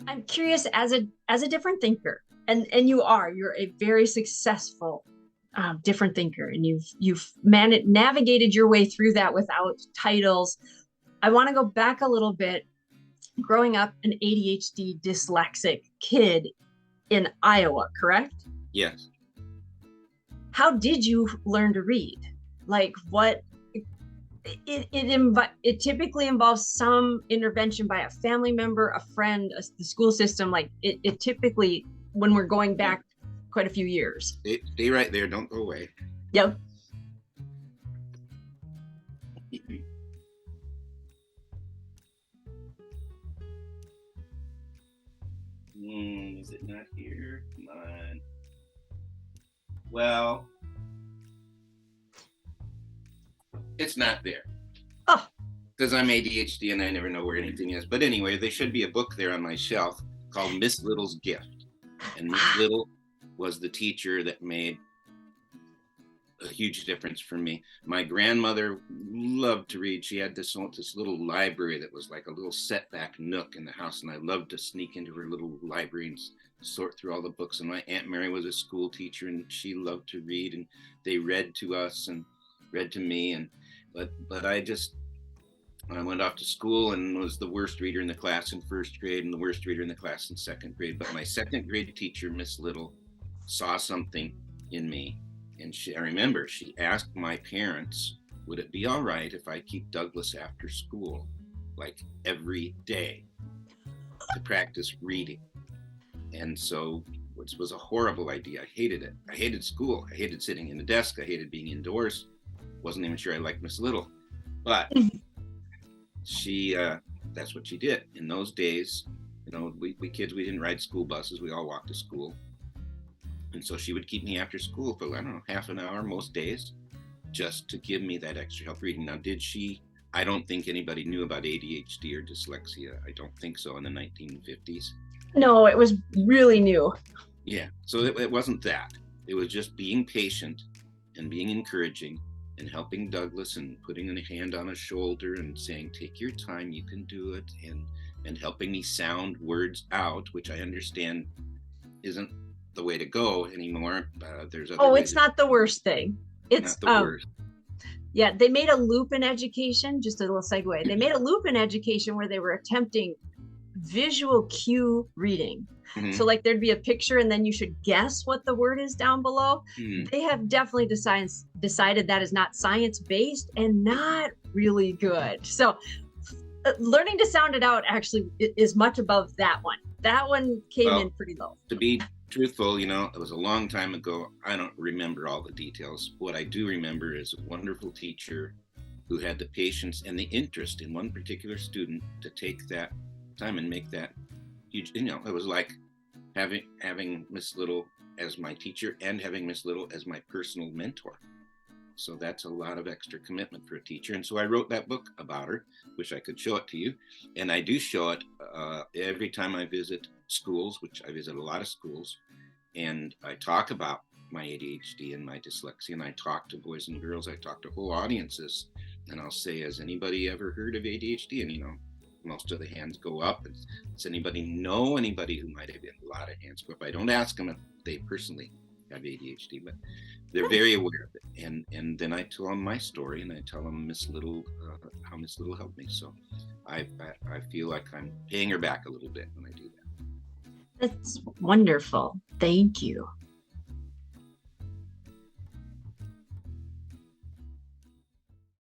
I'm curious as a different thinker, and you're a very successful different thinker, and you've managed navigated your way through that without titles. I want to go back a little bit. Growing up an ADHD dyslexic kid in Iowa, correct? Yes. How did you learn to read? Like what it typically involves some intervention by a family member, a friend, the school system. Like it typically, when we're going back quite a few years. Stay right there. Don't go away. Yep. Is it not here? Come on. Well, it's not there. Oh. Because I'm ADHD and I never know where anything is. But anyway, there should be a book there on my shelf called Miss Little's Gift. And Miss Little was the teacher that made a huge difference for me. My grandmother loved to read. She had this little library that was like a little setback nook in the house, and I loved to sneak into her little library and sort through all the books. And my Aunt Mary was a school teacher, and she loved to read, and they read to us and read to me. And but I went off to school and was the worst reader in the class in first grade and the worst reader in the class in second grade. But my second grade teacher, Miss Little, saw something in me. And I remember she asked my parents, would it be all right if I keep Douglas after school, like every day, to practice reading? And so, which was a horrible idea. I hated it. I hated school. I hated sitting in the desk. I hated being indoors. Wasn't even sure I liked Miss Little. But she, that's what she did. In those days, you know, we kids, we didn't ride school buses. We all walked to school. And so she would keep me after school for, I don't know, half an hour most days, just to give me that extra help reading. Now, did she? I don't think anybody knew about ADHD or dyslexia. I don't think so in the 1950s. No, it was really new. Yeah, so it wasn't that. It was just being patient and being encouraging and helping Douglas and putting a hand on his shoulder and saying, take your time, you can do it, and helping me sound words out, which I understand isn't the way to go anymore. There's other it's not the worst thing. It's not the worst. Yeah, they made a loop in education, just a little segue. They made a loop in education where they were attempting visual cue reading. Mm-hmm. So like there'd be a picture and then you should guess what the word is down below. Mm-hmm. They have definitely decided that is not science-based and not really good. So learning to sound it out actually is much above that one. That one came in pretty low. To be truthful, you know, it was a long time ago. I don't remember all the details. What I do remember is a wonderful teacher who had the patience and the interest in one particular student to take that time and make that huge, you know, it was like having Miss Little as my teacher and having Miss Little as my personal mentor. So that's a lot of extra commitment for a teacher. And so I wrote that book about her. Wish I could show it to you. And I do show it every time I visit schools, which I visit a lot of schools. And I talk about my ADHD and my dyslexia. And I talk to boys and girls. I talk to whole audiences. And I'll say, has anybody ever heard of ADHD? And, you know, most of the hands go up. Does anybody know anybody who might have been? A lot of hands go up. I don't ask them if they personally have ADHD, but they're very aware of it. And then I tell them my story, and I tell them Miss Little, how Miss Little helped me. So I feel like I'm paying her back a little bit when I do that. That's wonderful. Thank you.